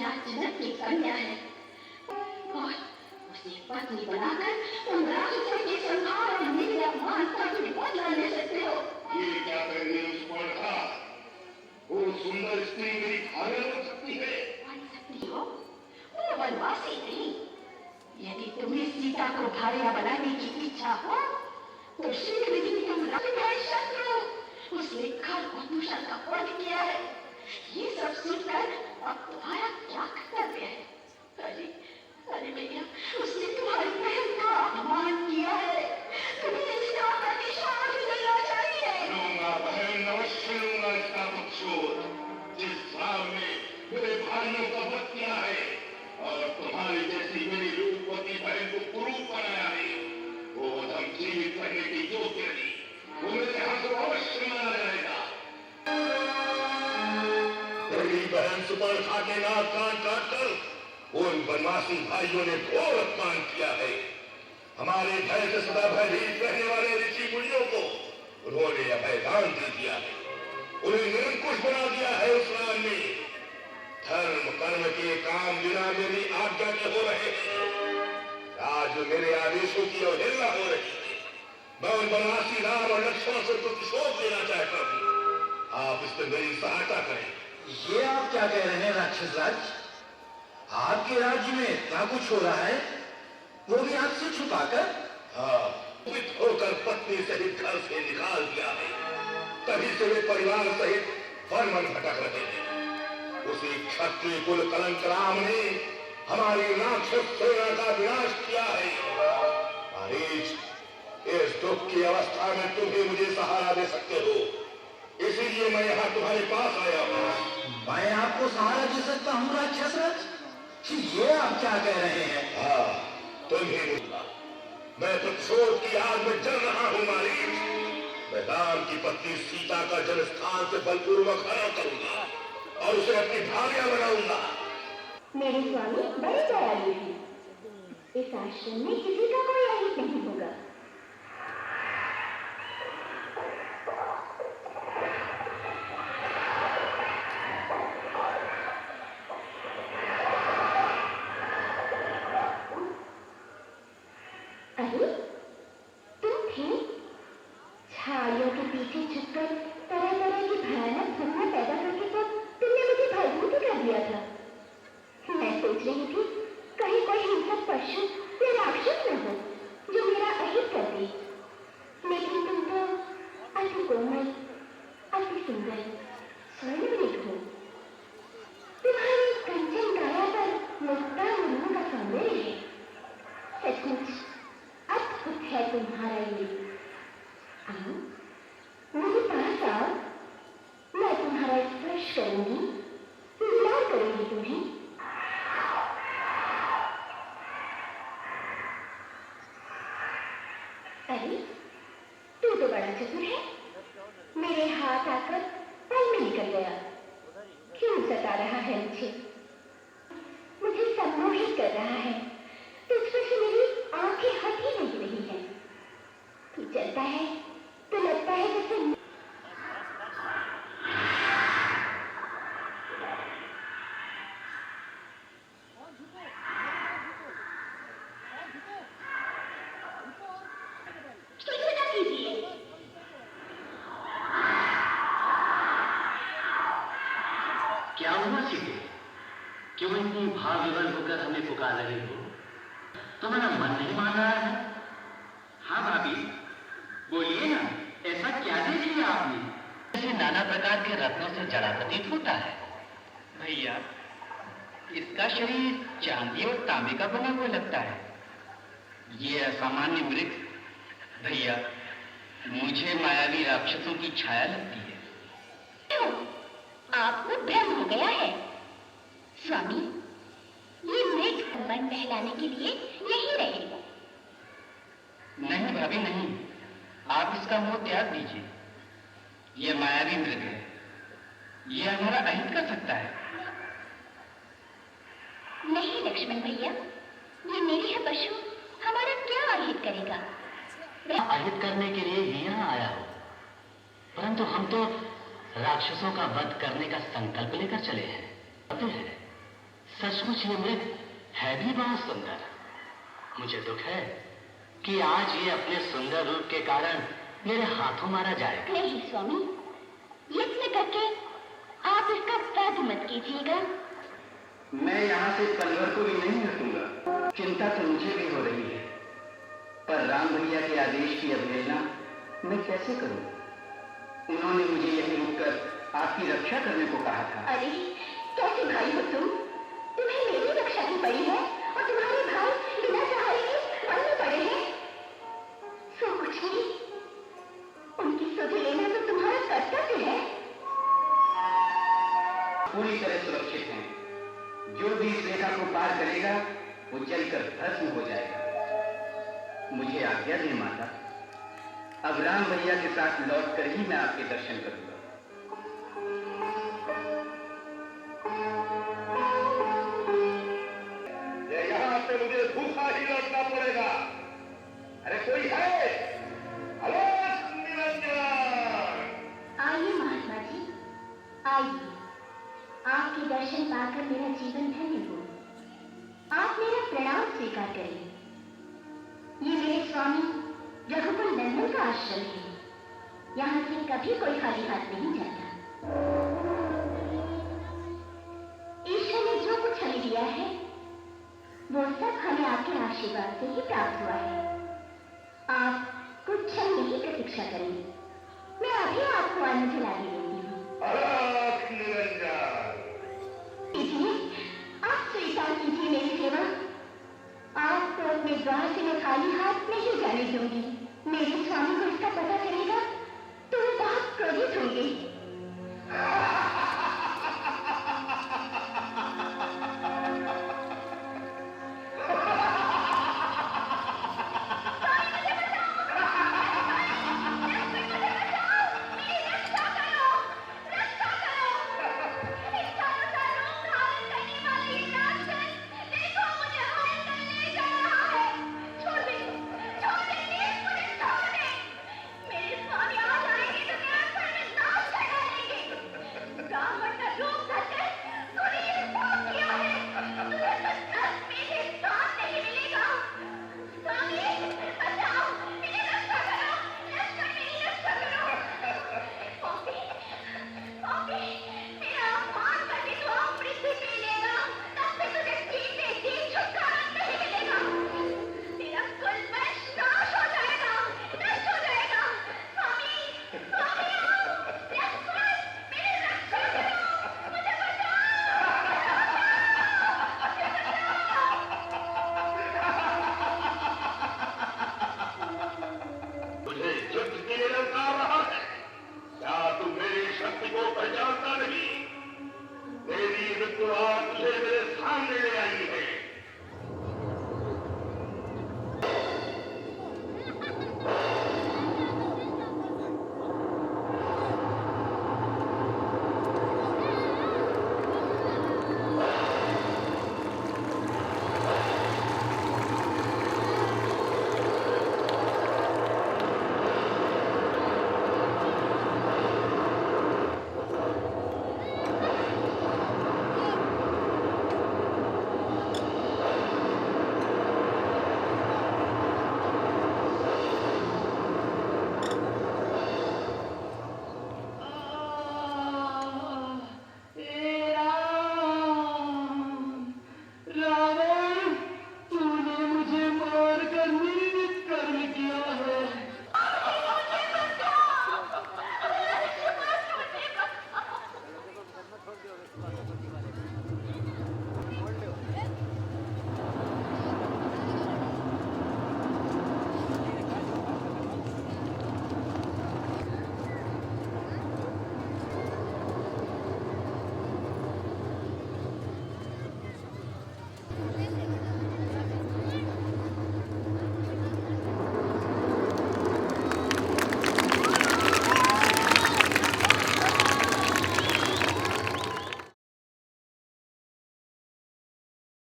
प्रिया जनक की कन्या है और उसे पत्नी बनाकर उन राक्षसों के संहार और मेरे अपमान का तुम बदला ले सकते हो। ये क्या कर रही है सुपर्णखा? वो सुंदर स्त्री मेरी भार्या बन सकती है? बन सकती हो? वो वनवासी नहीं। यदि तुम्हें सीता को भार्या बनाने की इच्छा हो तो शीघ्र ही तुम शत्रु उसने घर और दूषण का वध किया है। ये सब सुनकर अब तुम्हारा क्या कर्तव्य है? अरे अरे भैया, उसने तुम्हारी बहन का अपमान किया है। तुम्हें इसका प्रतिशोध लेना चाहिए। लूंगा बहन, अवश्य लूंगा इसका प्रतिशोध। जिस राम ने मेरे भाइयों का वध किया है और तुम्हारी जैसी मेरी रूपवती बहन को कुरूप बनाया है, वो वधम जीवित करने की योग्य नहीं। वो मेरे हाथों अवश्य मारा जाएगा। मेरी बहन सुपर्णखा के नाक कान काटकर उन बनवासी भाइयों ने घोर अपमान किया है। हमारे भय से सदा भयभीत रहने वाले ऋषि मुनियों को उन्होंने अभयदान दे दिया है। उन्हें निरंकुश बना दिया है उस राम ने। धर्म कर्म के काम बिना मेरी आज्ञा के हो रहे हैं। आज मेरे आदेशों की अवहेलना हो रही है। मैं उन बनवासी राम और लक्ष्मण से प्रतिशोध लेना चाहता हूँ। आप इसमें मेरी सहायता करें। ये आप क्या कह रहे हैं राक्षस राज? आपके राज्य में इतना कुछ हो रहा है, वो भी आपसे छुपाकर? हाँ, कुपित होकर पत्नी सहित घर से निकाल दिया है। तभी से वे परिवार सहित वन वन भटक रहे हैं। उसी क्षत्रिय कुल कलंक राम ने हमारी राक्षस सेना का विनाश किया है। महाराज, इस दुख की अवस्था में तुम ही मुझे सहारा दे सकते हो, इसीलिए मैं यहाँ तुम्हारे पास आया हूँ। मैं आपको सहारा दे सकता हूँ राक्षस राज? ये आप क्या कह रहे हैं? हाँ, तुम ही बोला। मैं प्रतिशोध की आग में जल रहा हूँ महाराज। मैं राम की पत्नी सीता का जल स्थान से बलपूर्वक हरण करूंगा और उसे अपनी भार्या बनाऊंगा। मेरे स्वामी बड़े दयालु हैं। इस आश्रम में किसी का कोई अहित नहीं होगा। अरे तुम थे? छाइयों के पीछे छुपकर तरह तरह की भयानक घटना पैदा करके तो तुमने मुझे भयभीत कर दिया था। मैं सोच रही थी कहीं कोई हिंसक पशु या राक्षस न हो जो मेरा अहित कर दे, लेकिन तुम तो अति कोमल, अति सुंदर, स्वर्णमृग हो। तुम्हारी कंचन काया पर मुक्ता मुर्मू का सौंदर्य है। सचमुच अद्भुत है तुम्हारा ये। आओ, मेरे पास आओ, मैं तुम्हारा स्पर्श करूंगी, लाड करूंगी तुम्हें। अरे तू तो बड़ा चतुर है। मेरे हाथ आकर पल में निकल गया। क्यों सता रहा है मुझे सम्मोहित कर रहा है। तुझ पर से मेरी आंखें हट ही नहीं रही हैं। तू चलता है तो लगता है जैसे क्या हुआ सीधे? क्यों इतनी भाव विवल होकर हमें पुकार रहे हो? तुम्हारा मन नहीं मान रहा है? हाँ भाभी, बोलिए ना, ऐसा क्या देख लिया आपने? ऐसे नाना प्रकार के रत्नों से जड़ा प्रतीत होता है। भैया, इसका शरीर चांदी और तांबे का बना हुआ लगता है। ये असामान्य मृग, भैया, मुझे मायावी राक्षसों की छाया लगती है। क्यों? आपको भ्रम हो गया है स्वामी। ये मृग मन बहलाने के लिए यही रहेगा। नहीं भाभी नहीं, आप इसका मोह त्याग दीजिए। यह मायावी मृग है, यह हमारा अहित कर सकता है। नहीं लक्ष्मण भैया, ये निरीह पशु हमारा क्या अहित करेगा? अहित करने के लिए ही यहाँ आया हो, परंतु हम तो राक्षसों का वध करने का संकल्प लेकर चले हैं। सचमुच ये मृग है भी बहुत सुंदर। मुझे दुख है कि आज ये अपने सुंदर रूप के कारण मेरे हाथों मारा जाएगा। नहीं स्वामी, यत्न करके आप इसका वध मत कीजिएगा। मैं यहाँ से कलवर को भी नहीं हटूंगा। चिंता तो मुझे भी हो रही है, पर राम भैया के आदेश की अवहेलना मैं कैसे करूं? उन्होंने मुझे यहीं रुककर आपकी रक्षा करने को कहा था। अरे कैसे भाई हो तुम? तुम्हें मेरी रक्षा की पड़ी है और तुम्हारे भाई बिना सहारे के वन में पड़े हैं। सो कुछ नहीं, उनकी सुध लेना तो तुम्हारा कर्तव्य है। पूरी तरह सुरक्षित हैं। जो भी इस रेखा को पार करेगा वो जलकर भस्म हो जाएगा। मुझे आज्ञा दें माता, अब राम भैया के साथ लौटकर ही मैं आपके दर्शन करूंगा। यहाँ से मुझे भूखा ही लौटना पड़ेगा। अरे कोई है? अलोक निरंजन! आइए महात्मा जी, आइए। आपके दर्शन पाकर मेरा जीवन धन्य हो। आप मेरा प्रणाम स्वीकार करें। ये मेरे स्वामी रघुकुल नंदन का आश्रम है। यहाँ से कभी कोई खाली हाथ नहीं जाता। ईश्वर ने जो कुछ हमें दिया है वो सब हमें आपके आशीर्वाद से ही प्राप्त हुआ है। आप कुछ क्षण में ही प्रतीक्षा करें। मैं अभी आपको अन्न खिला देती हूँ। अलोक निरंजन! कीजिए, आप स्वीकार कीजिए मेरी सेवा। आपको अपने द्वार से मैं खाली हाथ नहीं जाने दूंगी।